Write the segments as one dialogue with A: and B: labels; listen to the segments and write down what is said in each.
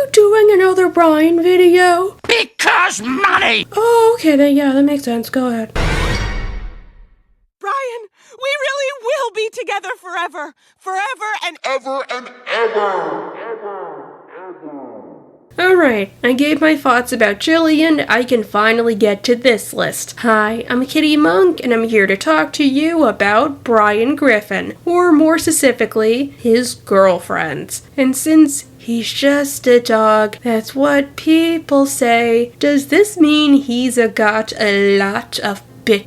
A: you doing another Brian video?
B: Because money!
A: Oh, okay then, yeah, that makes sense. Go ahead.
C: Brian, we really will be together forever. Forever and ever and
A: Alright, I gave my thoughts about Jillian. I can finally get to this list. Hi, I'm Kitty Monk, and I'm here to talk to you about Brian Griffin, or more specifically, his girlfriends. And since he's just a dog, that's what people say. Does this mean he's got a lot of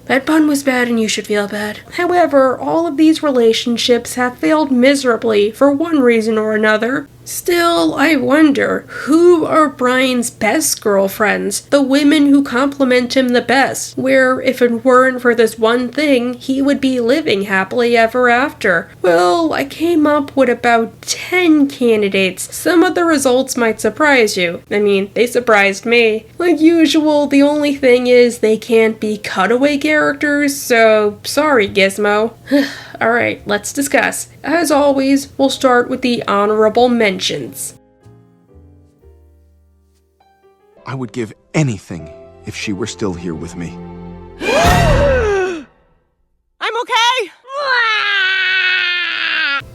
A: that pun was bad and you should feel bad. However, all of these relationships have failed miserably for one reason or another. Still, I wonder, who are Brian's best girlfriends? The women who compliment him the best, where if it weren't for this one thing, he would be living happily ever after. Well, I came up with about 10 candidates. Some of the results might surprise you. I mean, they surprised me. Like usual, the only thing is they can't be cutaway characters, so sorry, Gizmo. Alright, let's discuss. As always, we'll start with the honorable mentions.
D: I would give anything if she were still here with me.
C: I'm okay!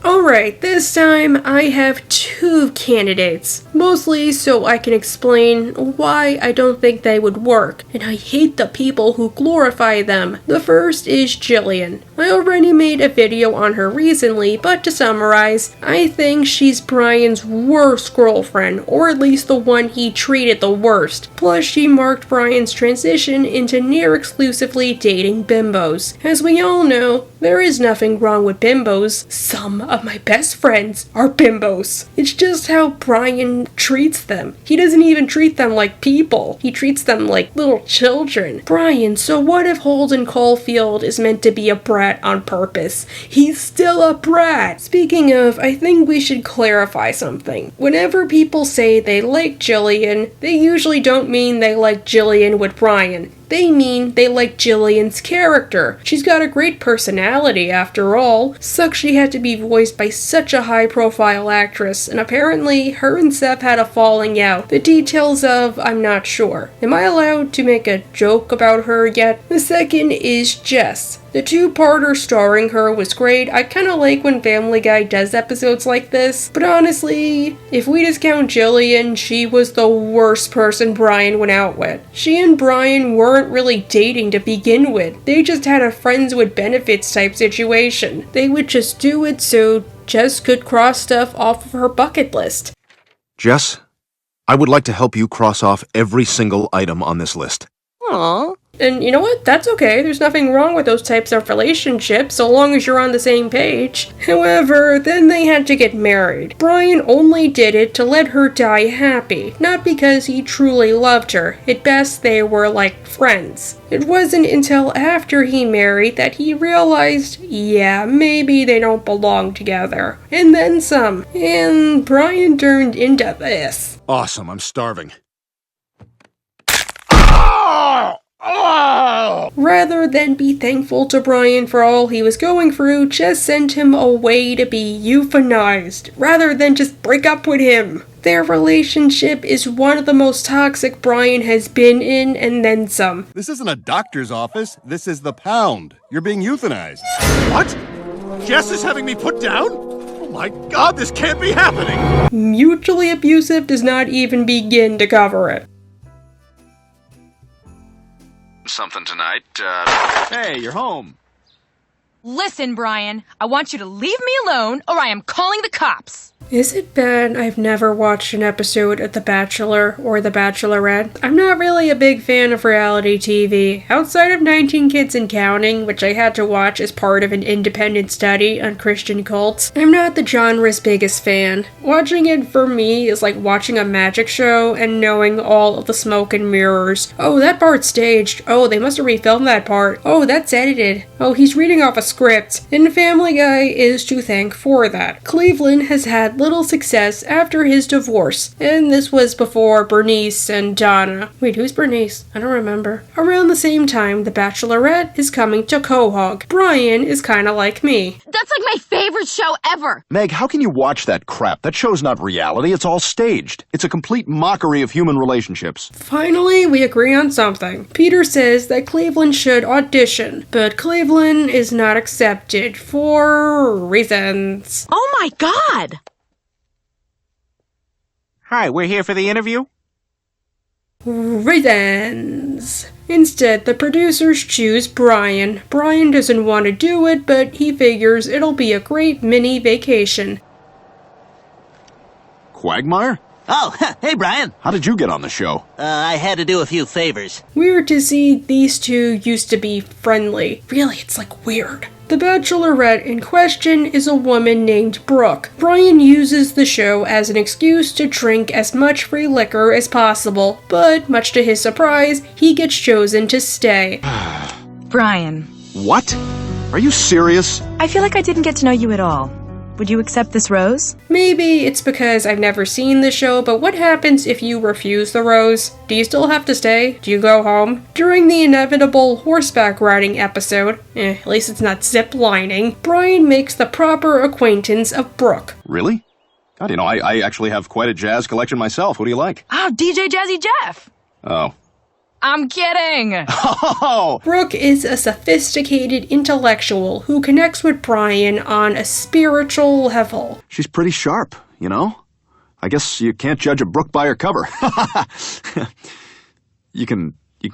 A: Alright, this time I have 2 candidates, mostly so I can explain why I don't think they would work, and I hate the people who glorify them. The first is Jillian. I already made a video on her recently, but to summarize, I think she's Brian's worst girlfriend, or at least the one he treated the worst. Plus, she marked Brian's transition into near exclusively dating bimbos. As we all know, there is nothing wrong with bimbos. Some of my best friends are bimbos. It's just how Brian treats them. He doesn't even treat them like people. He treats them like little children. Brian, so what if Holden Caulfield is meant to be a brat on purpose? He's still a brat! Speaking of, I think we should clarify something. Whenever people say they like Jillian, they usually don't mean they like Jillian with Brian. They mean they like Jillian's character. She's got a great personality after all. Sucks she had to be voiced by such a high-profile actress, and apparently her and Seth had a falling out. The details of, I'm not sure. Am I allowed to make a joke about her yet? The second is Jess. The 2-parter starring her was great. I kinda like when Family Guy does episodes like this, but honestly, if we discount Jillian, she was the worst person Brian went out with. She and Brian weren't really dating to begin with. They just had a friends with benefits type situation. They would just do it so Jess could cross stuff off of her bucket list.
D: Jess, I would like to help you cross off every single item on this list.
C: Aww.
A: And you know what? That's okay. There's nothing wrong with those types of relationships, so long as you're on the same page. However, then they had to get married. Brian only did it to let her die happy, not because he truly loved her. At best, they were like friends. It wasn't until after he married that he realized, yeah, maybe they don't belong together. And then some. And Brian turned into this.
D: Awesome, I'm starving.
A: Rather than be thankful to Brian for all he was going through, Jess sent him away to be euthanized, rather than just break up with him. Their relationship is one of the most toxic Brian has been in, and then some.
E: This isn't a doctor's office, this is the pound. You're being euthanized.
F: What? Jess is having me put down? Oh my god, this can't be happening!
A: Mutually abusive does not even begin to cover it.
G: Something tonight,
E: Hey, you're home.
H: Listen, Brian, I want you to leave me alone or I am calling the cops.
A: Is it bad I've never watched an episode of The Bachelor or The Bachelorette? I'm not really a big fan of reality TV. Outside of 19 Kids and Counting, which I had to watch as part of an independent study on Christian cults, I'm not the genre's biggest fan. Watching it for me is like watching a magic show and knowing all of the smoke and mirrors. Oh, that part's staged. Oh, they must have refilmed that part. Oh, that's edited. Oh, he's reading off a script. And Family Guy is to thank for that. Cleveland has had had little success after his divorce, and this was before Bernice and Donna. Wait, who's Bernice? I don't remember. Around the same time, The Bachelorette is coming to Quahog. Brian is kinda like me.
I: That's like my favorite show ever!
D: Meg, how can you watch that crap? That show's not reality, it's all staged. It's a complete mockery of human relationships.
A: Finally, we agree on something. Peter says that Cleveland should audition, but Cleveland is not accepted for reasons.
C: Oh my god!
B: Hi, we're here for the interview?
A: Reasons. Instead, the producers choose Brian. Brian doesn't want to do it, but he figures it'll be a great mini vacation.
D: Quagmire?
J: Oh, hey, Brian.
D: How did you get on the show?
J: I had to do a few favors.
A: Weird to see these two used to be friendly. Really, it's like weird. The Bachelorette in question is a woman named Brooke. Brian uses the show as an excuse to drink as much free liquor as possible, but much to his surprise, he gets chosen to stay.
H: Brian,
D: What? Are you serious?
H: I feel like I didn't get to know you at all. Would you accept this rose?
A: Maybe it's because I've never seen the show, but what happens if you refuse the rose? Do you still have to stay? Do you go home? During the inevitable horseback riding episode, at least it's not zip lining, Brian makes the proper acquaintance of Brooke.
D: Really? God, you know, I actually have quite a jazz collection myself. What do you like?
H: Oh, DJ Jazzy Jeff!
D: Oh.
H: I'm kidding!
D: Oh!
A: Brooke is a sophisticated intellectual who connects with Brian on a spiritual level.
D: She's pretty sharp, you know? I guess you can't judge a Brooke by her cover. You can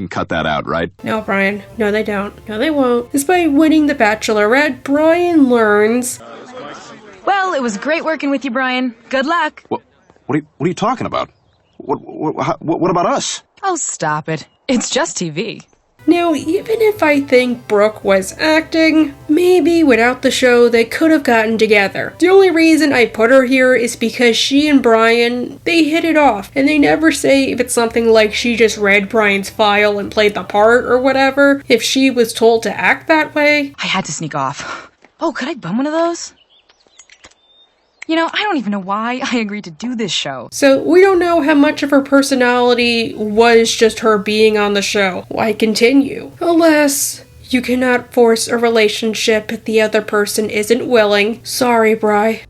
D: cut that out, right?
A: No, Brian. No, they don't. No, they won't. Despite winning The Bachelorette, Brian learns...
H: Well, it was great working with you, Brian. Good luck.
D: What are you talking about? What about us?
H: Oh, stop it. It's just TV.
A: Now, even if I think Brooke was acting, maybe without the show they could have gotten together. The only reason I put her here is because she and Brian, they hit it off, and they never say if it's something like she just read Brian's file and played the part or whatever, if she was told to act that way.
H: I had to sneak off. Oh, could I bum one of those? You know, I don't even know why I agreed to do this show.
A: So we don't know how much of her personality was just her being on the show. Why continue? Alas, you cannot force a relationship if the other person isn't willing. Sorry, Bri.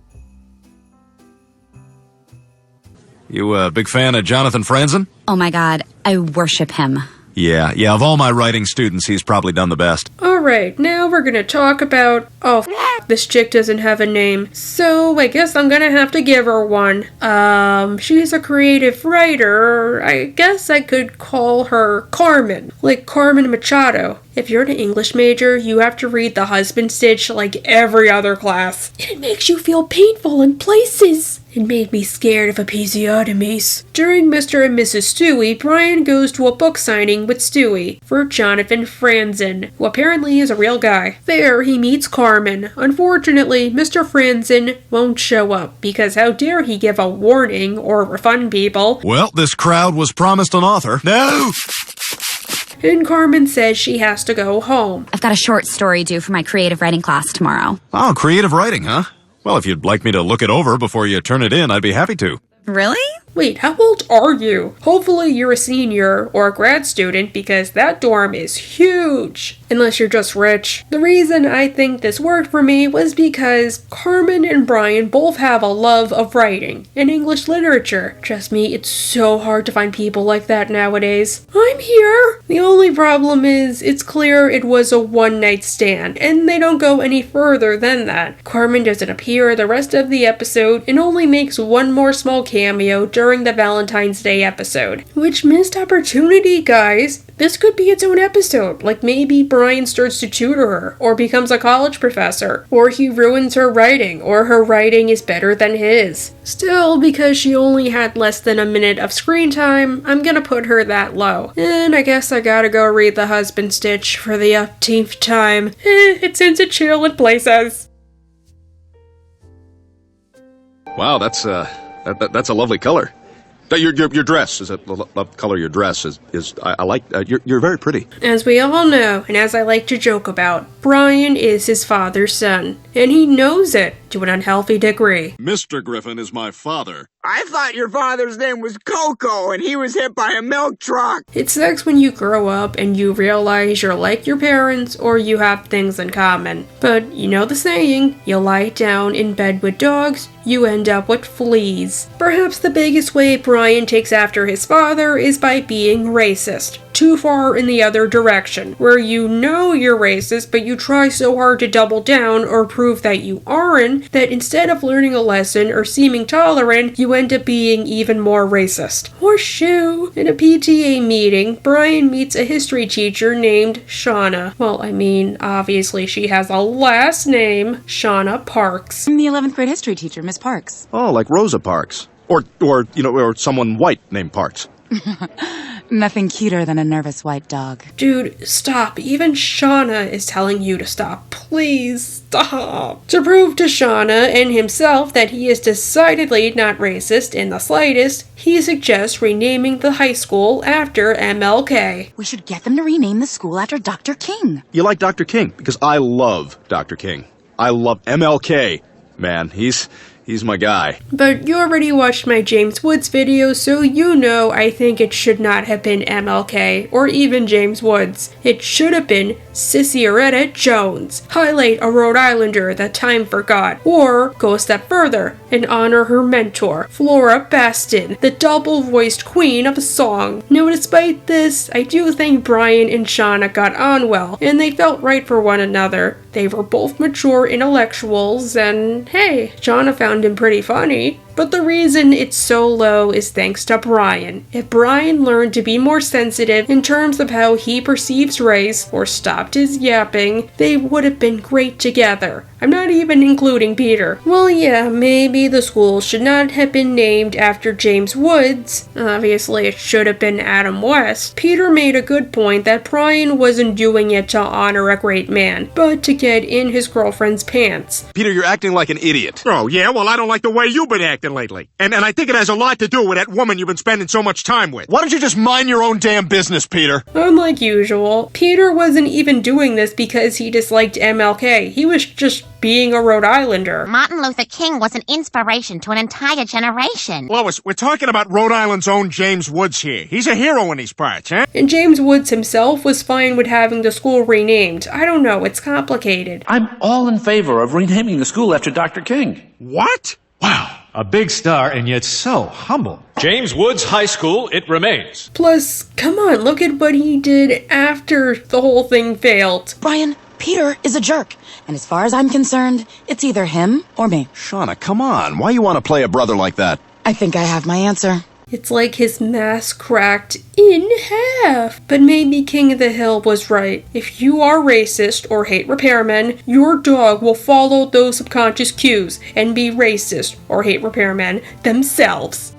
D: You a big fan of Jonathan Franzen?
I: Oh my god, I worship him.
D: Yeah, of all my writing students, he's probably done the best.
A: Alright, now we're gonna talk about... Oh, this chick doesn't have a name. So, I guess I'm gonna have to give her one. She's a creative writer. I guess I could call her Carmen. Like Carmen Machado. If you're an English major, you have to read The Husband Stitch like every other class. And it makes you feel painful in places. It made me scared of episiotomies. During Mr. and Mrs. Stewie, Brian goes to a book signing with Stewie for Jonathan Franzen, who apparently is a real guy. There, he meets Carmen. Unfortunately, Mr. Franzen won't show up, because how dare he give a warning or refund people.
D: Well, this crowd was promised an author. No!
A: And Carmen says she has to go home.
I: I've got a short story due for my creative writing class tomorrow.
D: Oh, creative writing, huh? Well, if you'd like me to look it over before you turn it in, I'd be happy to.
I: Really?
A: Wait, how old are you? Hopefully you're a senior or a grad student because that dorm is huge. Unless you're just rich. The reason I think this worked for me was because Carmen and Brian both have a love of writing and English literature. Trust me, it's so hard to find people like that nowadays. I'm here! The only problem is, it's clear it was a one-night stand, and they don't go any further than that. Carmen doesn't appear the rest of the episode and only makes one more small cameo during the Valentine's Day episode. Which missed opportunity, guys. This could be its own episode. Like maybe Brian starts to tutor her, or becomes a college professor, or he ruins her writing, or her writing is better than his. Still, because she only had less than a minute of screen time, I'm gonna put her that low. And I guess I gotta go read The Husband Stitch for the umpteenth time. It's into chill in places.
D: Wow, that's a lovely color. Your dress is a color. Your dress is I like. You're very pretty.
A: As we all know, and as I like to joke about, Brian is his father's son, and he knows it to an unhealthy degree.
F: Mr. Griffin is my father.
K: I thought your father's name was Coco and he was hit by a milk truck.
A: It sucks when you grow up and you realize you're like your parents or you have things in common. But you know the saying, you lie down in bed with dogs, you end up with fleas. Perhaps the biggest way Brian takes after his father is by being racist. Too far in the other direction, where you know you're racist, but you try so hard to double down or prove that you aren't, that instead of learning a lesson or seeming tolerant, you end up being even more racist. Horseshoe! In a PTA meeting, Brian meets a history teacher named Shauna. Well, I mean, obviously she has a last name, Shauna Parks.
H: I'm the 11th grade history teacher, Miss Parks.
D: Oh, like Rosa Parks. Or someone white named Parks.
H: Nothing cuter than a nervous white dog.
A: Dude, stop. Even Shauna is telling you to stop. Please stop. To prove to Shauna and himself that he is decidedly not racist in the slightest, he suggests renaming the high school after MLK.
H: We should get them to rename the school after Dr. King.
D: You like Dr. King? Because I love Dr. King. I love MLK. Man, he's my guy.
A: But you already watched my James Woods video, so you know I think it should not have been MLK, or even James Woods. It should have been Cicieretta Jones. Highlight a Rhode Islander that time forgot. Or go a step further and honor her mentor, Flora Baston, the double-voiced queen of song. Now, despite this, I do think Brian and Shauna got on well, and they felt right for one another. They were both mature intellectuals, and hey, Shauna found him pretty funny. But the reason it's so low is thanks to Brian. If Brian learned to be more sensitive in terms of how he perceives race, or stopped his yapping, they would have been great together. I'm not even including Peter. Well, yeah, maybe the school should not have been named after James Woods. Obviously, it should have been Adam West. Peter made a good point that Brian wasn't doing it to honor a great man, but to get in his girlfriend's pants.
D: Peter, you're acting like an idiot.
F: Oh, yeah? Well, I don't like the way you've been acting lately. And I think it has a lot to do with that woman you've been spending so much time with.
E: Why don't you just mind your own damn business, Peter?
A: Unlike usual, Peter wasn't even doing this because he disliked MLK. He was just being a Rhode Islander.
L: Martin Luther King was an inspiration to an entire generation.
F: Lois, we're talking about Rhode Island's own James Woods here. He's a hero in these parts, huh?
A: And James Woods himself was fine with having the school renamed. I don't know, it's complicated.
M: I'm all in favor of renaming the school after Dr. King.
F: What?
N: Wow, a big star and yet so humble. James Woods High School, it remains.
A: Plus, come on, look at what he did after the whole thing failed.
H: Brian, Peter is a jerk. And as far as I'm concerned, it's either him or me.
D: Shauna, come on. Why you want to play a brother like that?
H: I think I have my answer.
A: It's like his mask cracked in half. But maybe King of the Hill was right. If you are racist or hate repairmen, your dog will follow those subconscious cues and be racist or hate repairmen themselves.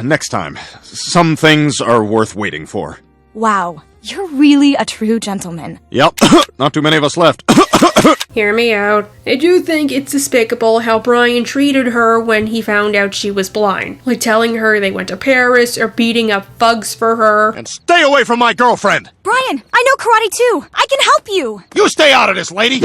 D: Next time. Some things are worth waiting for.
O: Wow, you're really a true gentleman.
D: Yep, not too many of us left.
A: Hear me out. I do think it's despicable how Brian treated her when he found out she was blind. Like telling her they went to Paris or beating up thugs for her.
F: And stay away from my girlfriend!
O: Brian, I know karate too. I can help you.
F: You stay out of this, lady!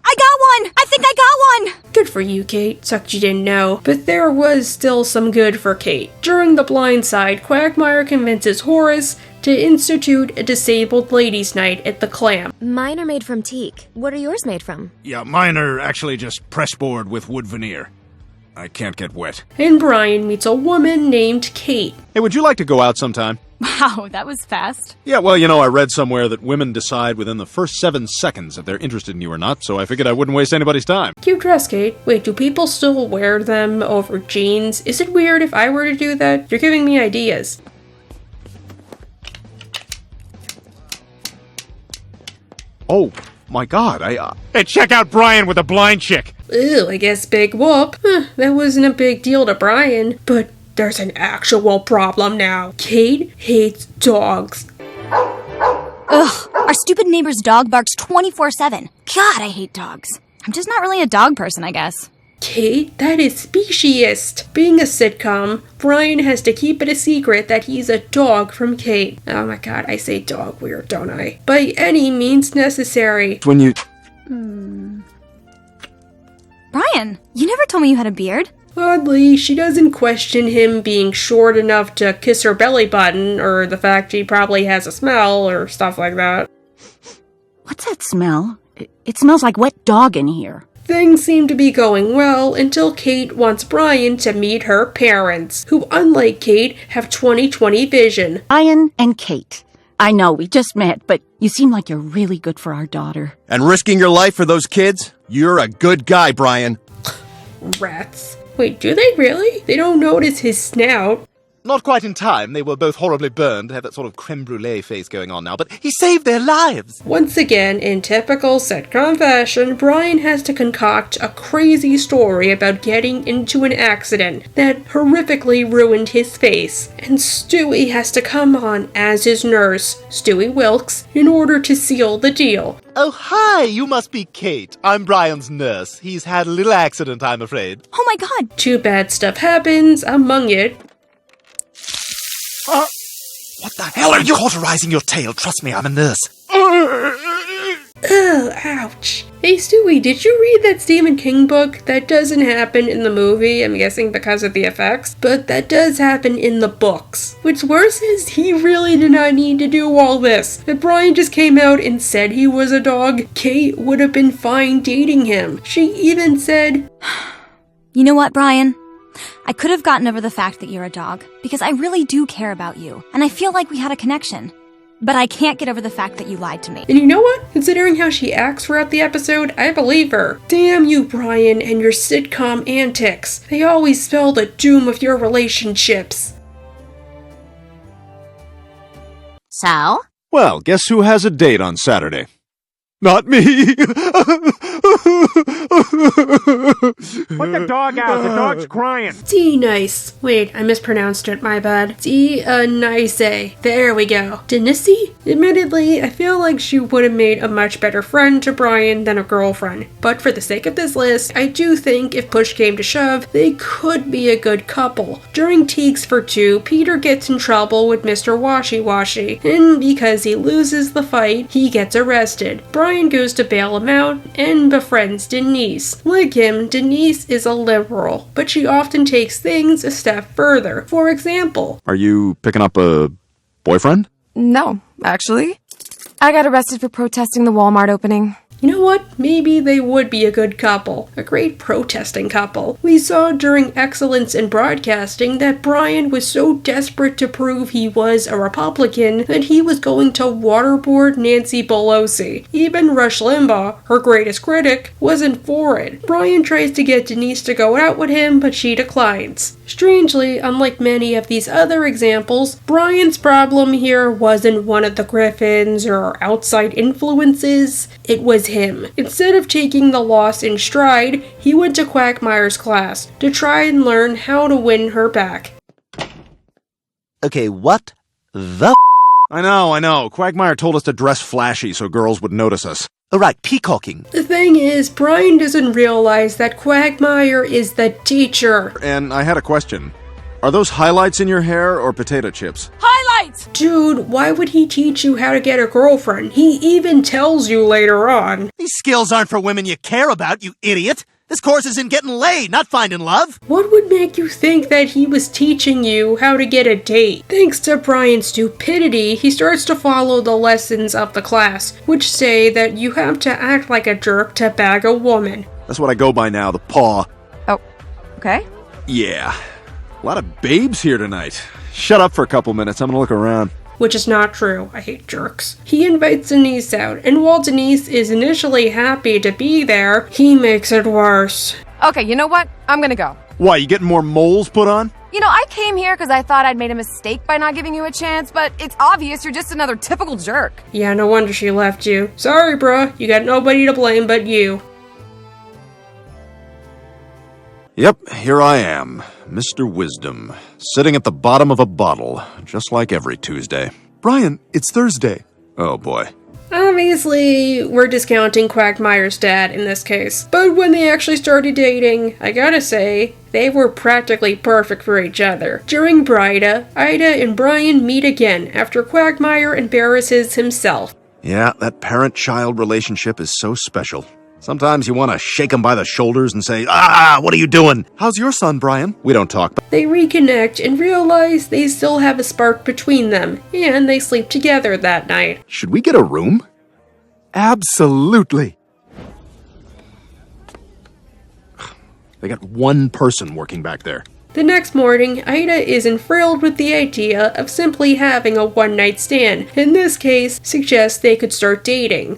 O: I got one! I think I got one!
A: Good for you, Kate. Sucked you didn't know. But there was still some good for Kate. During the blind side, Quagmire convinces Horace to institute a disabled ladies' night at the Clam.
P: Mine are made from teak. What are yours made from?
F: Yeah, mine are actually just pressboard with wood veneer. I can't get wet.
A: And Brian meets a woman named Kate.
D: Hey, would you like to go out sometime?
O: Wow, that was fast.
D: Yeah, well, you know, I read somewhere that women decide within the first 7 seconds if they're interested in you or not, so I figured I wouldn't waste anybody's time.
A: Cute dress, Kate. Wait, do people still wear them over jeans? Is it weird if I were to do that? You're giving me ideas.
D: Oh, my God,
F: Hey, check out Brian with the blind chick!
A: Ew, I guess big whoop. That wasn't a big deal to Brian, but there's an actual problem now. Kate hates dogs.
O: Ugh, our stupid neighbor's dog barks 24/7. God, I hate dogs. I'm just not really a dog person, I guess.
A: Kate, that is speciesist. Being a sitcom, Brian has to keep it a secret that he's a dog from Kate. Oh my god, I say dog weird, don't I? By any means necessary.
D: When you...
O: Brian, you never told me you had a beard.
A: Oddly, she doesn't question him being short enough to kiss her belly button, or the fact he probably has a smell, or stuff like that.
Q: What's that smell? It smells like wet dog in here.
A: Things seem to be going well until Kate wants Brian to meet her parents, who, unlike Kate, have 20/20 vision.
Q: Brian and Kate. I know, we just met, but you seem like you're really good for our daughter.
E: And risking your life for those kids? You're a good guy, Brian.
A: Rats. Wait, do they really? They don't notice his snout.
F: Not quite in time. They were both horribly burned, have that sort of creme brulee face going on now, but he saved their lives.
A: Once again, in typical sitcom fashion, Brian has to concoct a crazy story about getting into an accident that horrifically ruined his face, and Stewie has to come on as his nurse, Stewie Wilkes, in order to seal the deal.
F: Oh, hi, you must be Kate. I'm Brian's nurse. He's had a little accident, I'm afraid.
O: Oh my god!
A: Too bad stuff happens, among it.
F: What the hell are you cauterizing your tail? Trust me, I'm a nurse.
A: Oh, ouch. Hey Stewie, did you read that Stephen King book? That doesn't happen in the movie, I'm guessing because of the effects, but that does happen in the books. What's worse is he really did not need to do all this. If Brian just came out and said he was a dog, Kate would have been fine dating him. She even said,
O: You know what, Brian? I could have gotten over the fact that you're a dog, because I really do care about you, and I feel like we had a connection. But I can't get over the fact that you lied to me.
A: And you know what? Considering how she acts throughout the episode, I believe her. Damn you, Brian, and your sitcom antics. They always spell the doom of your relationships.
L: So?
D: Well, guess who has a date on Saturday? Not me!
B: Put the dog out. The dog's crying.
A: D-nice. Wait, I mispronounced it, my bad. D-nice. There we go. Denisi? Admittedly, I feel like she would have made a much better friend to Brian than a girlfriend. But for the sake of this list, I do think if push came to shove, they could be a good couple. During Teaks for Two, Peter gets in trouble with Mr. Washy-Washy, and because he loses the fight, he gets arrested. Brian goes to bail him out and befriends Denise. Like him, Denise is a liberal, but she often takes things a step further. For example,
D: Are you picking up a boyfriend?
R: No, actually. I got arrested for protesting the Walmart opening.
A: you know what? Maybe they would be a good couple. A great protesting couple. We saw during Excellence in Broadcasting that Brian was so desperate to prove he was a Republican that he was going to waterboard Nancy Pelosi. Even Rush Limbaugh, her greatest critic, wasn't for it. Brian tries to get Denise to go out with him, but she declines. Strangely, unlike many of these other examples, Brian's problem here wasn't one of the Griffins or outside influences, it was him. Instead of taking the loss in stride, he went to Quagmire's class to try and learn how to win her back.
F: Okay, what the
D: I know. Quagmire told us to dress flashy so girls would notice us.
F: Oh, right, peacocking.
A: The thing is, Brian doesn't realize that Quagmire is the teacher.
D: And I had a question. Are those highlights in your hair or potato chips?
R: Highlights!
A: Dude, why would he teach you how to get a girlfriend? He even tells you later on.
F: These skills aren't for women you care about, you idiot. This course is in getting laid, not finding love.
A: What would make you think that he was teaching you how to get a date? Thanks to Brian's stupidity, he starts to follow the lessons of the class, which say that you have to act like a jerk to bag a woman.
D: That's what I go by now, the paw.
R: Oh, okay.
D: Yeah. A lot of babes here tonight. Shut up for a couple minutes, I'm gonna look around.
A: Which is not true. I hate jerks. He invites Denise out, and while Denise is initially happy to be there, he makes it worse.
R: Okay, you know what? I'm gonna go.
D: Why, you getting more moles put on?
R: You know, I came here because I thought I'd made a mistake by not giving you a chance, but it's obvious you're just another typical jerk.
A: Yeah, no wonder she left you. Sorry, bruh. You got nobody to blame but you.
D: Yep, here I am, Mr. Wisdom, sitting at the bottom of a bottle, just like every Tuesday.
E: Brian, it's Thursday.
D: Oh boy.
A: Obviously, we're discounting Quagmire's dad in this case, but when they actually started dating, I gotta say, they were practically perfect for each other. During Brida, Ida and Brian meet again after Quagmire embarrasses himself.
D: Yeah, that parent-child relationship is so special. Sometimes you want to shake him by the shoulders and say, what are you doing? How's your son, Brian? We don't talk.
A: They reconnect and realize they still have a spark between them, and they sleep together that night.
D: Should we get a room?
F: Absolutely.
D: They got one person working back there.
A: The next morning, Ida is enthralled with the idea of simply having a one-night stand. In this case, suggests they could start dating.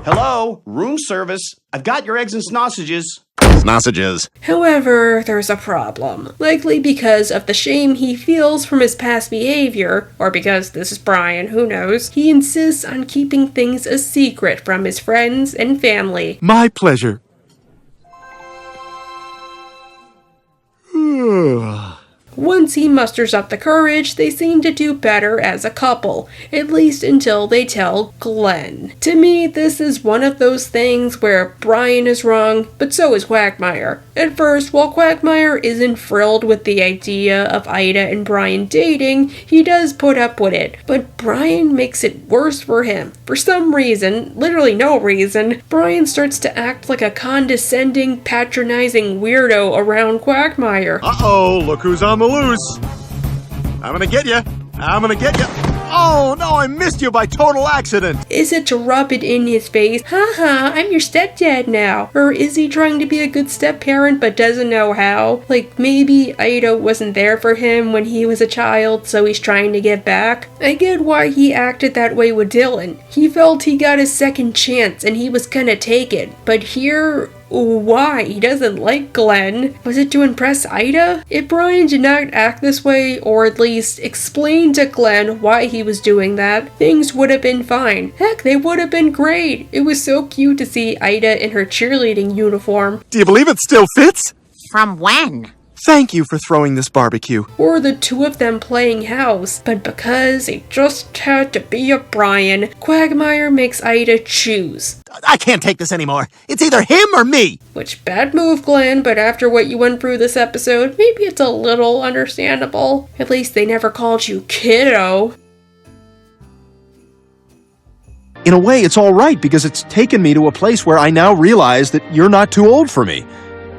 S: Hello, room service. I've got your eggs and sausages.
D: Sausages.
A: However, there's a problem. Likely because of the shame he feels from his past behavior, or because this is Brian, who knows, he insists on keeping things a secret from his friends and family.
F: My pleasure.
A: Once he musters up the courage, they seem to do better as a couple, at least until they tell Glenn. To me, this is one of those things where Brian is wrong, but so is Quagmire. At first, while Quagmire isn't thrilled with the idea of Ida and Brian dating, he does put up with it, but Brian makes it worse for him. For some reason, literally no reason, Brian starts to act like a condescending, patronizing weirdo around Quagmire.
F: Uh-oh, look who's on the loose. I'm gonna get you. I'm gonna get you. Oh, no, I missed you by total accident.
A: Is it to rub it in his face? Haha, I'm your stepdad now. Or is he trying to be a good step-parent but doesn't know how? Like, maybe Ida wasn't there for him when he was a child, so he's trying to get back? I get why he acted that way with Dylan. He felt he got a second chance and he was gonna take it. But here, why? He doesn't like Glenn. Was it to impress Ida? If Brian did not act this way, or at least explain to Glenn why he was doing that, things would have been fine. Heck, they would have been great. It was so cute to see Ida in her cheerleading uniform.
F: Do you believe it still fits?
L: From when?
F: Thank you for throwing this barbecue.
A: Or the two of them playing house. But because it just had to be a Brian, Quagmire makes Ida choose.
F: I can't take this anymore. It's either him or me.
A: Which, bad move, Glenn, but after what you went through this episode, maybe it's a little understandable. At least they never called you kiddo.
D: In a way, it's all right because it's taken me to a place where I now realize that you're not too old for me.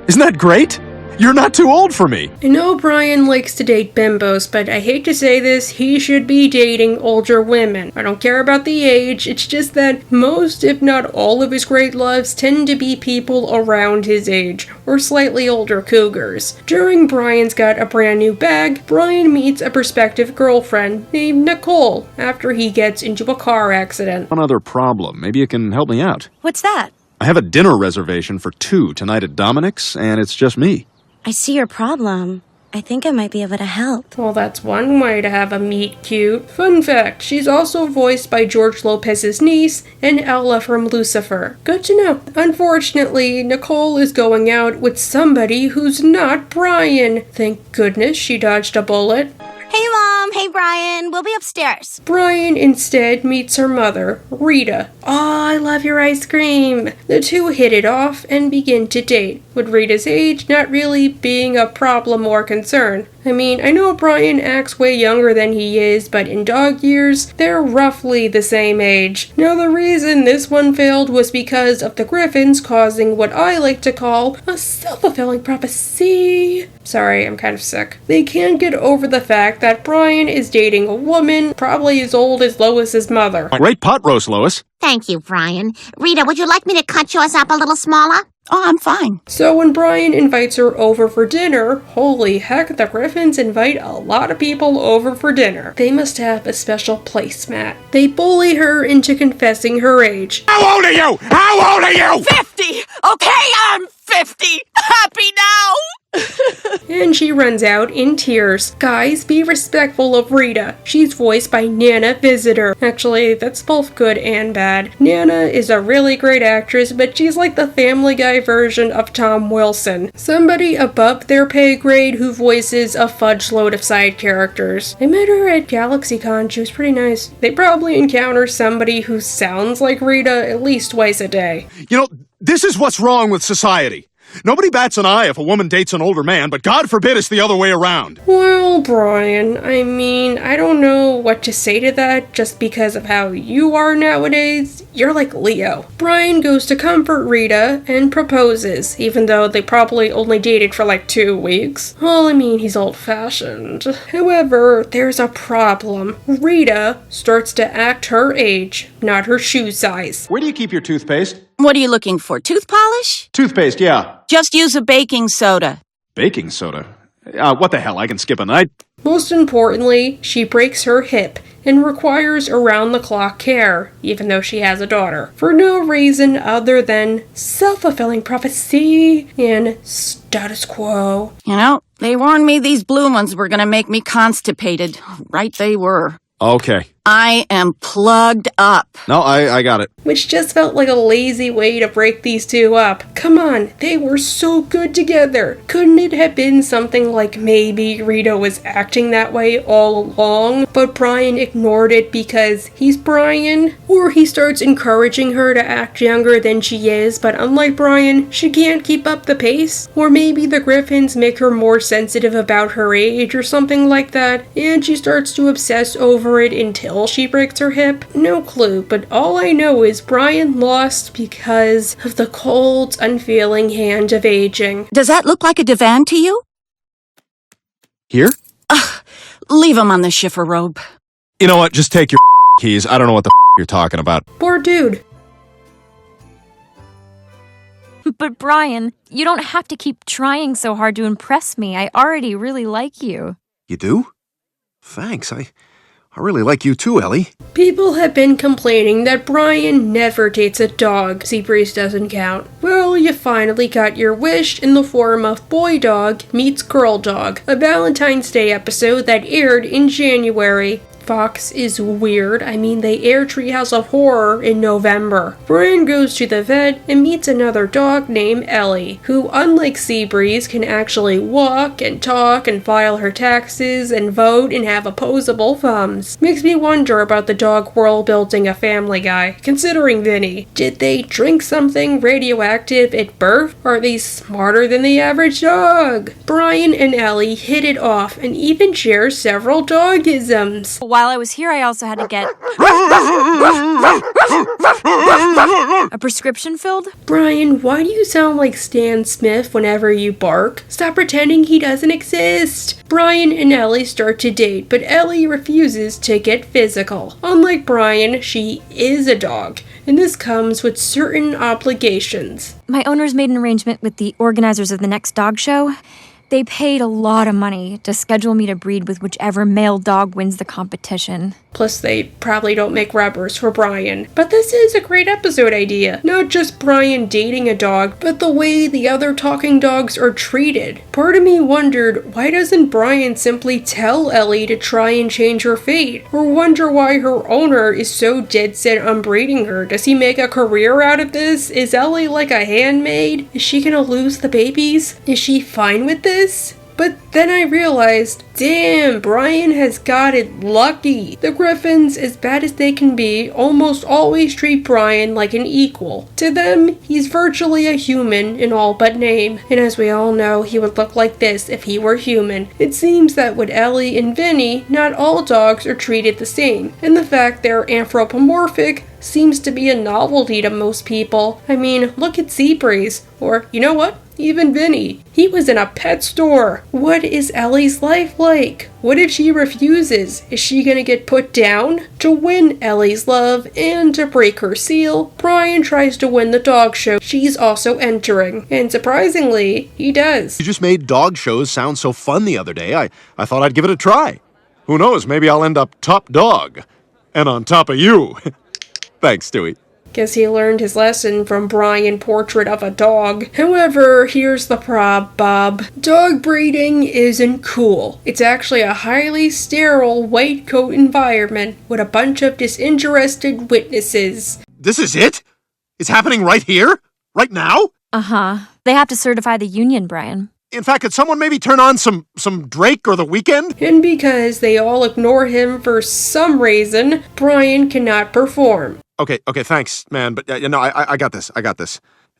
D: Isn't that great? You're not too old for me.
A: I know Brian likes to date bimbos, but I hate to say this, he should be dating older women. I don't care about the age, it's just that most, if not all of his great loves tend to be people around his age, or slightly older cougars. During Brian's Got a Brand New Bag, Brian meets a prospective girlfriend named Nicole after he gets into a car accident.
D: One other problem. Maybe you can help me out.
O: What's that?
D: I have a dinner reservation for 2 tonight at Dominic's, and it's just me.
P: I see your problem. I think I might be able to help.
A: Well, that's one way to have a meet cute. Fun fact, she's also voiced by George Lopez's niece and Ella from Lucifer. Good to know. Unfortunately, Nicole is going out with somebody who's not Brian. Thank goodness she dodged a bullet.
L: Hey, Mom. Hey, Brian. We'll be upstairs.
A: Brian instead meets her mother, Rita. "Aw, I love your ice cream." The two hit it off and begin to date, with Rita's age not really being a problem or concern. I mean, I know Brian acts way younger than he is, but in dog years, they're roughly the same age. Now, the reason this one failed was because of the Griffins causing what I like to call a self-fulfilling prophecy. Sorry, I'm kind of sick. They can't get over the fact that Brian is dating a woman probably as old as Lois's mother.
D: Great pot roast, Lois.
L: Thank you, Brian. Rita, would you like me to cut yours up a little smaller?
Q: Oh, I'm fine.
A: So when Brian invites her over for dinner, holy heck, the Griffins invite a lot of people over for dinner. They must have a special placemat. They bully her into confessing her age.
F: How old are you? How old are you?
C: 50! Okay, I'm 50! Happy now!
A: and she runs out in tears. Guys, be respectful of Rita. She's voiced by Nana Visitor. Actually, that's both good and bad. Nana is a really great actress, but she's like the Family Guy version of Tom Wilson. Somebody above their pay grade who voices a fudge load of side characters. I met her at GalaxyCon. She was pretty nice. They probably encounter somebody who sounds like Rita at least twice a day.
F: You know, this is what's wrong with society. Nobody bats an eye if a woman dates an older man, but God forbid it's the other way around.
A: Well, Brian, I mean, I don't know what to say to that just because of how you are nowadays. You're like Leo. Brian goes to comfort Rita and proposes, even though they probably only dated for like 2 weeks. Well, I mean, he's old-fashioned. However, there's a problem. Rita starts to act her age, not her shoe size.
F: Where do you keep your toothpaste?
Q: What are you looking for? Tooth polish?
F: Toothpaste, yeah.
Q: Just use a baking soda.
F: Baking soda? What the hell, I can skip a night.
A: Most importantly, she breaks her hip and requires around-the-clock care, even though she has a daughter, for no reason other than self-fulfilling prophecy and status quo.
Q: You know, they warned me these blue ones were gonna make me constipated. Right they were.
F: Okay.
Q: I am plugged up.
F: No, I got it.
A: Which just felt like a lazy way to break these two up. Come on, they were so good together. Couldn't it have been something like maybe Rita was acting that way all along, but Brian ignored it because he's Brian? Or he starts encouraging her to act younger than she is, but unlike Brian, she can't keep up the pace? Or maybe the Griffins make her more sensitive about her age or something like that, and she starts to obsess over it until she breaks her hip? No clue, but all I know is Brian lost because of the cold, unfeeling hand of aging.
Q: Does that look like a divan to you?
F: Here?
Q: Leave him on the shiffer robe.
F: You know what? Just take your keys. I don't know what the you're talking about.
A: Poor dude.
T: But Brian, you don't have to keep trying so hard to impress me. I already really like you.
F: You do? Thanks. I really like you too, Ellie.
A: People have been complaining that Brian never dates a dog. Seabreeze doesn't count. Well, you finally got your wish in the form of Boy Dog Meets Girl Dog, a Valentine's Day episode that aired in January. Fox is weird. I mean, they air Treehouse of Horror in November. Brian goes to the vet and meets another dog named Ellie, who, unlike Seabreeze, can actually walk and talk and file her taxes and vote and have opposable thumbs. Makes me wonder about the dog world building a Family Guy, considering Vinny. Did they drink something radioactive at birth? Are they smarter than the average dog? Brian and Ellie hit it off and even share several dogisms.
T: While I was here, I also had to get a prescription filled.
A: Brian, why do you sound like Stan Smith whenever you bark? Stop pretending he doesn't exist. Brian and Ellie start to date, but Ellie refuses to get physical. Unlike Brian, she is a dog, and this comes with certain obligations.
T: My owners made an arrangement with the organizers of the next dog show. They paid a lot of money to schedule me to breed with whichever male dog wins the competition.
A: Plus, they probably don't make rubbers for Brian. But this is a great episode idea. Not just Brian dating a dog, but the way the other talking dogs are treated. Part of me wondered, why doesn't Brian simply tell Ellie to try and change her fate? Or wonder why her owner is so dead set on breeding her? Does he make a career out of this? Is Ellie like a handmaid? Is she gonna lose the babies? Is she fine with this? But then I realized, damn, Brian has got it lucky. The Griffins, as bad as they can be, almost always treat Brian like an equal. To them, he's virtually a human in all but name. And as we all know, he would look like this if he were human. It seems that with Ellie and Vinny, not all dogs are treated the same. And the fact they're anthropomorphic seems to be a novelty to most people. I mean, look at Seabreeze. Or, you know what? Even Vinny. He was in a pet store. What is Ellie's life like? What if she refuses? Is she gonna get put down? To win Ellie's love and to break her seal, Brian tries to win the dog show she's also entering. And surprisingly, he does.
F: You just made dog shows sound so fun the other day. I thought I'd give it a try. Who knows, maybe I'll end up top dog. And on top of you. Thanks, Stewie.
A: Guess he learned his lesson from Brian Portrait of a Dog. However, here's the prob, Bob. Dog breeding isn't cool. It's actually a highly sterile white coat environment with a bunch of disinterested witnesses.
F: This is it? It's happening right here? Right now?
T: Uh-huh. They have to certify the union, Brian.
F: In fact, could someone maybe turn on some Drake or The Weeknd?
A: And because they all ignore him for some reason, Brian cannot perform.
F: Okay, thanks, man. But I got this.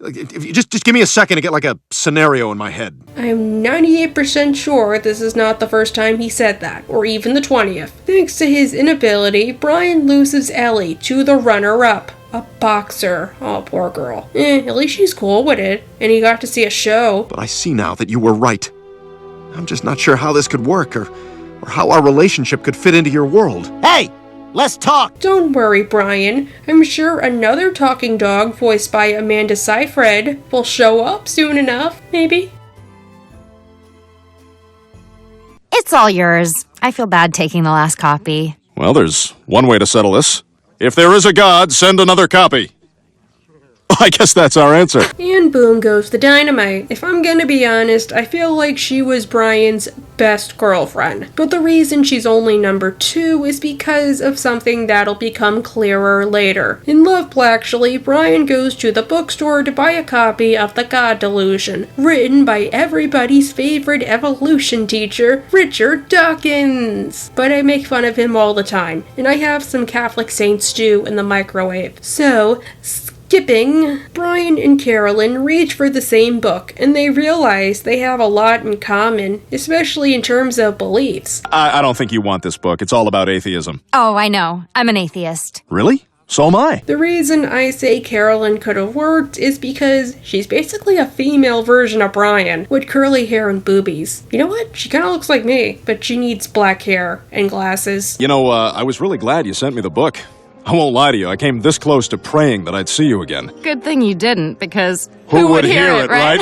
F: If you just give me a second to get like a scenario in my head.
A: I'm 98% sure this is not the first time he said that, or even the 20th. Thanks to his inability, Brian loses Ellie to the runner-up, a boxer. Oh, poor girl. At least she's cool with it, and he got to see a show.
F: But I see now that you were right. I'm just not sure how this could work, or how our relationship could fit into your world.
J: Hey! Let's talk!
A: Don't worry, Brian. I'm sure another talking dog voiced by Amanda Seyfried will show up soon enough, maybe.
U: It's all yours. I feel bad taking the last copy.
E: Well, there's one way to settle this. If there is a god, send another copy. I guess that's our answer.
A: And boom goes the dynamite. If I'm gonna be honest, I feel like she was Brian's best girlfriend. But the reason she's only number 2 is because of something that'll become clearer later. In Love Actually, Brian goes to the bookstore to buy a copy of The God Delusion, written by everybody's favorite evolution teacher, Richard Dawkins. But I make fun of him all the time, and I have some Catholic saint stew in the microwave. So, skipping, Brian and Calin reach for the same book, and they realize they have a lot in common, especially in terms of beliefs.
E: I don't think you want this book. It's all about atheism.
U: Oh, I know. I'm an atheist.
E: Really? So am I.
A: The reason I say Calin could have worked is because she's basically a female version of Brian, with curly hair and boobies. You know what? She kind of looks like me, but she needs black hair and glasses.
E: You know, I was really glad you sent me the book. I won't lie to you, I came this close to praying that I'd see you again.
U: Good thing you didn't, because
E: who would hear it, right?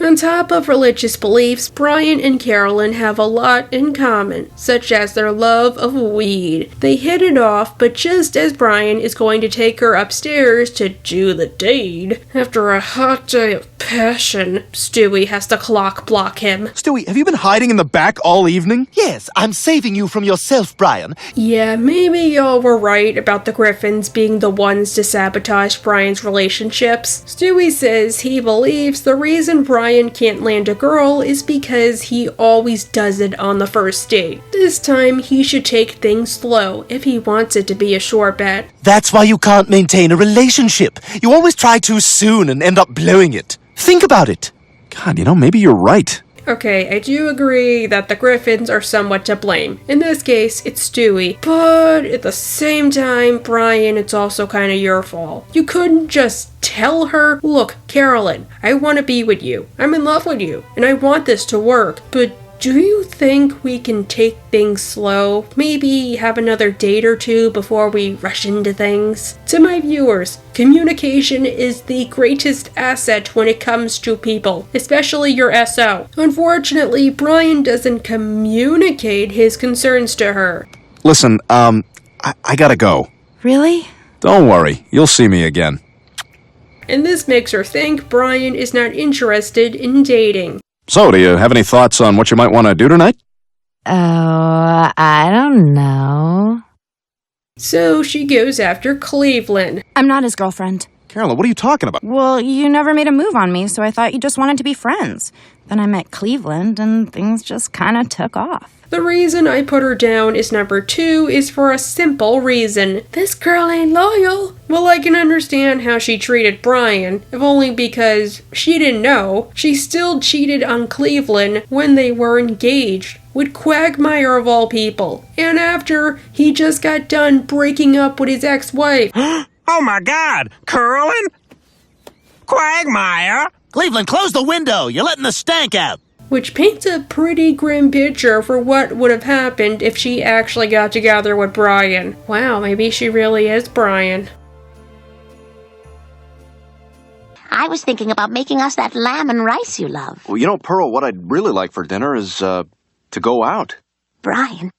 A: On top of religious beliefs, Brian and Calin have a lot in common, such as their love of weed. They hit it off, but just as Brian is going to take her upstairs to do the deed, after a hot day of passion, Stewie has to clock block him.
F: Stewie, have you been hiding in the back all evening?
J: Yes, I'm saving you from yourself, Brian.
A: Yeah, maybe y'all were right about the Griffins being the ones to sabotage Brian's relationships. Stewie says he believes the reason Brian can't land a girl is because he always does it on the first date. This time, he should take things slow if he wants it to be a sure bet.
J: That's why you can't maintain a relationship. You always try too soon and end up blowing it. Think about it.
D: God, maybe you're right.
A: Okay, I do agree that the Griffins are somewhat to blame. In this case, it's Stewie. But at the same time, Brian, it's also kind of your fault. You couldn't just tell her, look, Calin, I want to be with you. I'm in love with you, and I want this to work. But do you think we can take things slow? Maybe have another date or two before we rush into things? To my viewers, communication is the greatest asset when it comes to people, especially your SO. Unfortunately, Brian doesn't communicate his concerns to her.
D: Listen, I gotta go.
U: Really?
D: Don't worry, you'll see me again.
A: And this makes her think Brian is not interested in dating.
D: So, do you have any thoughts on what you might want to do tonight?
U: Oh, I don't know.
A: So she goes after Cleveland.
H: I'm not his girlfriend.
D: Carolyn, what are you talking about?
H: Well, you never made a move on me, so I thought you just wanted to be friends. Then I met Cleveland, and things just kind of took off.
A: The reason I put her down as number 2 is for a simple reason. This girl ain't loyal. Well, I can understand how she treated Brian, if only because she didn't know. She still cheated on Cleveland when they were engaged, with Quagmire of all people, and after he just got done breaking up with his ex-wife.
B: Oh my God! Curlin? Quagmire?
J: Cleveland, close the window! You're letting the stank out!
A: Which paints a pretty grim picture for what would have happened if she actually got together with Brian. Wow, maybe she really is Brian.
L: I was thinking about making us that lamb and rice you love.
D: Well, Pearl, what I'd really like for dinner is, to go out.
L: Brian,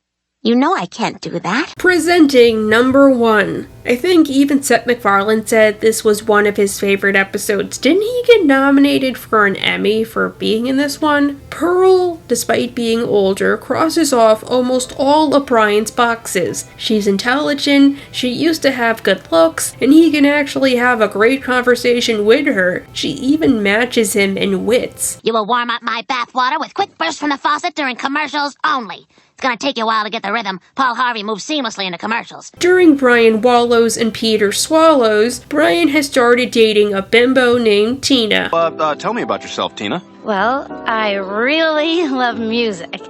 L: You know I can't do that.
A: Presenting number 1. I think even Seth MacFarlane said this was one of his favorite episodes. Didn't he get nominated for an Emmy for being in this one? Pearl, despite being older, crosses off almost all of Brian's boxes. She's intelligent, she used to have good looks, and he can actually have a great conversation with her. She even matches him in wits.
L: You will warm up my bathwater with quick bursts from the faucet during commercials only. It's gonna take you a while to get the rhythm. Paul Harvey moves seamlessly into commercials.
A: During Brian Wallows and Peter Swallows, Brian has started dating a bimbo named Tina.
F: Tell me about yourself, Tina.
P: Well, I really love music.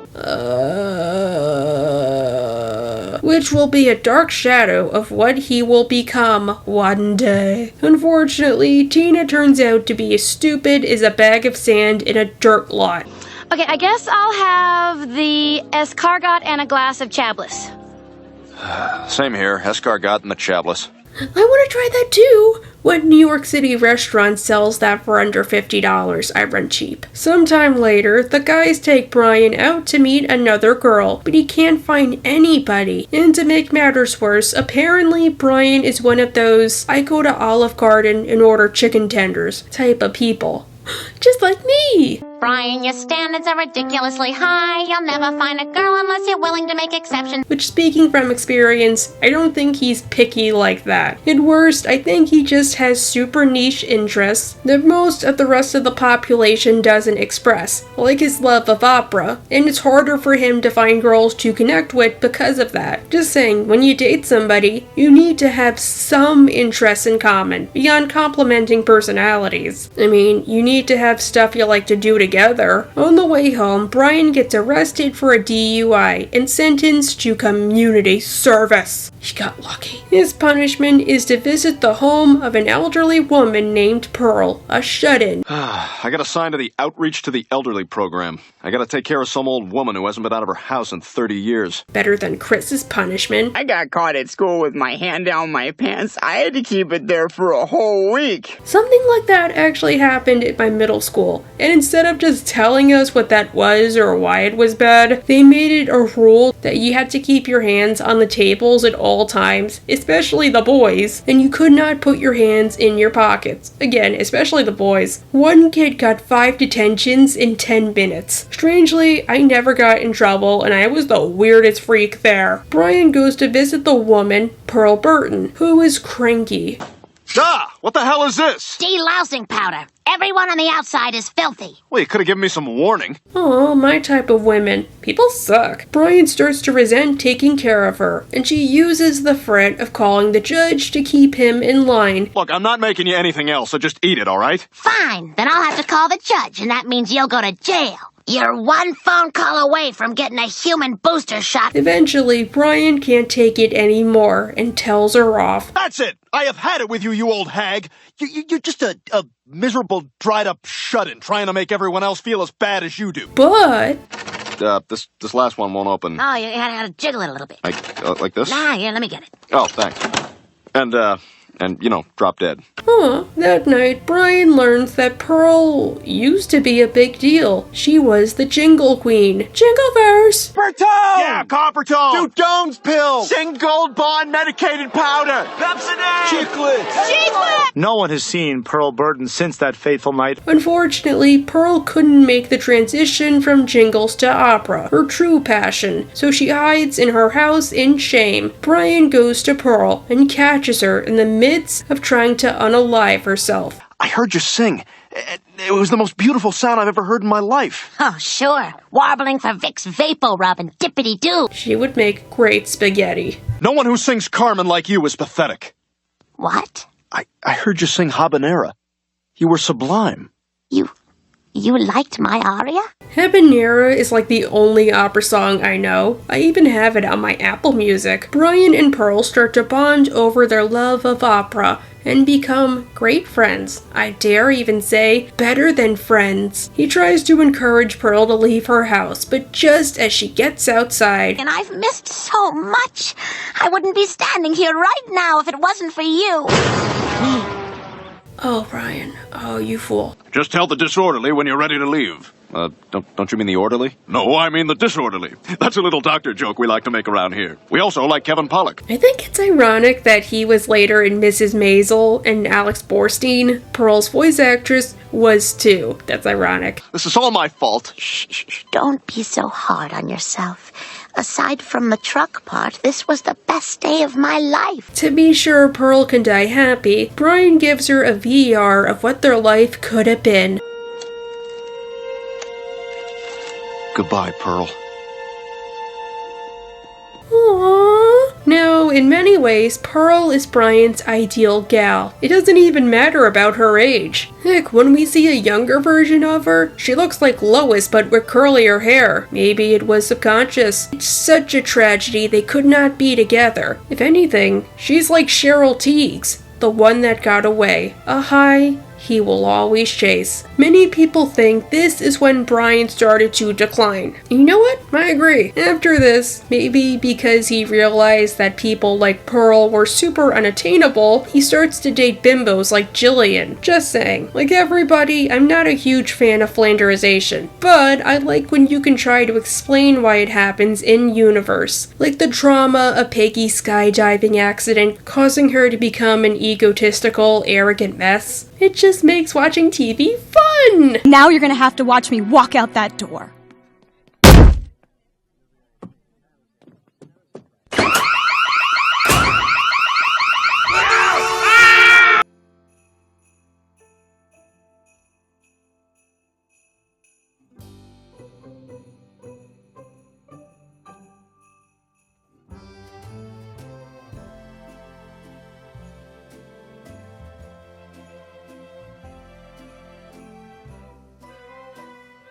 A: Which will be a dark shadow of what he will become one day. Unfortunately, Tina turns out to be as stupid as a bag of sand in a dirt lot.
P: Okay, I guess I'll have the escargot and a glass of chablis.
E: Same here, escargot and the chablis.
A: I want to try that too! What New York City restaurant sells that for under $50? I run cheap. Sometime later, the guys take Brian out to meet another girl, but he can't find anybody. And to make matters worse, apparently Brian is one of those I go to Olive Garden and order chicken tenders type of people. Just like me!
L: Brian, your standards are ridiculously high. You'll never find a girl unless you're willing to make exceptions.
A: Which, speaking from experience, I don't think he's picky like that. At worst, I think he just has super niche interests that most of the rest of the population doesn't express, like his love of opera, and it's harder for him to find girls to connect with because of that. Just saying, when you date somebody, you need to have some interests in common, beyond complementing personalities. I mean, you need to have stuff you like to do together. On the way home, Brian gets arrested for a DUI and sentenced to community service. He got lucky. His punishment is to visit the home of an elderly woman named Pearl, a shut-in.
E: I got assigned to the Outreach to the Elderly program. I gotta take care of some old woman who hasn't been out of her house in 30 years.
A: Better than Chris's punishment.
K: I got caught at school with my hand down my pants. I had to keep it there for a whole week.
A: Something like that actually happened at my middle school, and instead of just telling us what that was or why it was bad, they made it a rule that you had to keep your hands on the tables at all times, especially the boys, and you could not put your hands in your pockets. Again, especially the boys. One kid got 5 detentions in 10 minutes. Strangely, I never got in trouble, and I was the weirdest freak there. Brian goes to visit the woman, Pearl Burton, who is cranky.
E: Ah! What the hell is this?
L: De-lousing powder. Everyone on the outside is filthy.
E: Well, you could have given me some warning.
A: Oh, my type of women. People suck. Brian starts to resent taking care of her, and she uses the threat of calling the judge to keep him in line.
E: Look, I'm not making you anything else, so just eat it, alright?
L: Fine, then I'll have to call the judge, and that means you'll go to jail. You're one phone call away from getting a human booster shot.
A: Eventually, Brian can't take it anymore and tells her off.
F: That's it! I have had it with you, you old hag! You're just a miserable, dried-up shut-in trying to make everyone else feel as bad as you do.
A: But...
E: this last one won't open.
L: Oh, you had to jiggle it a little bit.
E: Like this?
L: Nah, yeah, let me get it.
E: Oh, thanks. And, you know, drop dead.
A: That night, Brian learns that Pearl used to be a big deal. She was the Jingle Queen. Jingleverse!
F: Coppertone! Yeah, Coppertone! Dudone's pill! Sing Gold Bond medicated powder! Pepsodent! Chiclets!
B: No one has seen Pearl Burton since that fateful night.
A: Unfortunately, Pearl couldn't make the transition from jingles to opera, her true passion, so she hides in her house in shame. Brian goes to Pearl and catches her in the midst of trying to unalive herself.
F: I heard you sing. It was the most beautiful sound I've ever heard in my life.
L: Oh, sure. Warbling for Vicks Vapo Rub and dippity-doo.
A: She would make great spaghetti.
F: No one who sings Carmen like you is pathetic.
L: What?
F: I heard you sing Habanera. You were sublime.
L: You liked my aria?
A: Habanera is like the only opera song I know. I even have it on my Apple Music. Brian and Pearl start to bond over their love of opera and become great friends. I dare even say, better than friends. He tries to encourage Pearl to leave her house, but just as she gets outside...
L: And I've missed so much. I wouldn't be standing here right now if it wasn't for you.
A: Oh, Brian. Oh, you fool.
E: Just tell the disorderly when you're ready to leave.
F: Don't you mean the orderly?
E: No, I mean the disorderly. That's a little doctor joke we like to make around here. We also like Kevin Pollak.
A: I think it's ironic that he was later in Mrs. Maisel and Alex Borstein. Pearl's voice actress was too. That's ironic.
F: This is all my fault.
L: Shh, don't be so hard on yourself. Aside from the truck part, this was the best day of my life.
A: To be sure Pearl can die happy, Brian gives her a VAR of what their life could have been.
F: Goodbye, Pearl.
A: Aww. Now, in many ways, Pearl is Brian's ideal gal. It doesn't even matter about her age. Heck, when we see a younger version of her, she looks like Lois but with curlier hair. Maybe it was subconscious. It's such a tragedy they could not be together. If anything, she's like Cheryl Tiegs, the one that got away. A high he will always chase. Many people think this is when Brian started to decline. You know what? I agree. After this, maybe because he realized that people like Pearl were super unattainable, he starts to date bimbos like Jillian. Just saying. Like everybody, I'm not a huge fan of Flanderization, but I like when you can try to explain why it happens in-universe. Like the drama of Peggy's skydiving accident causing her to become an egotistical, arrogant mess. It just makes watching TV fun!
O: Now you're gonna have to watch me walk out that door.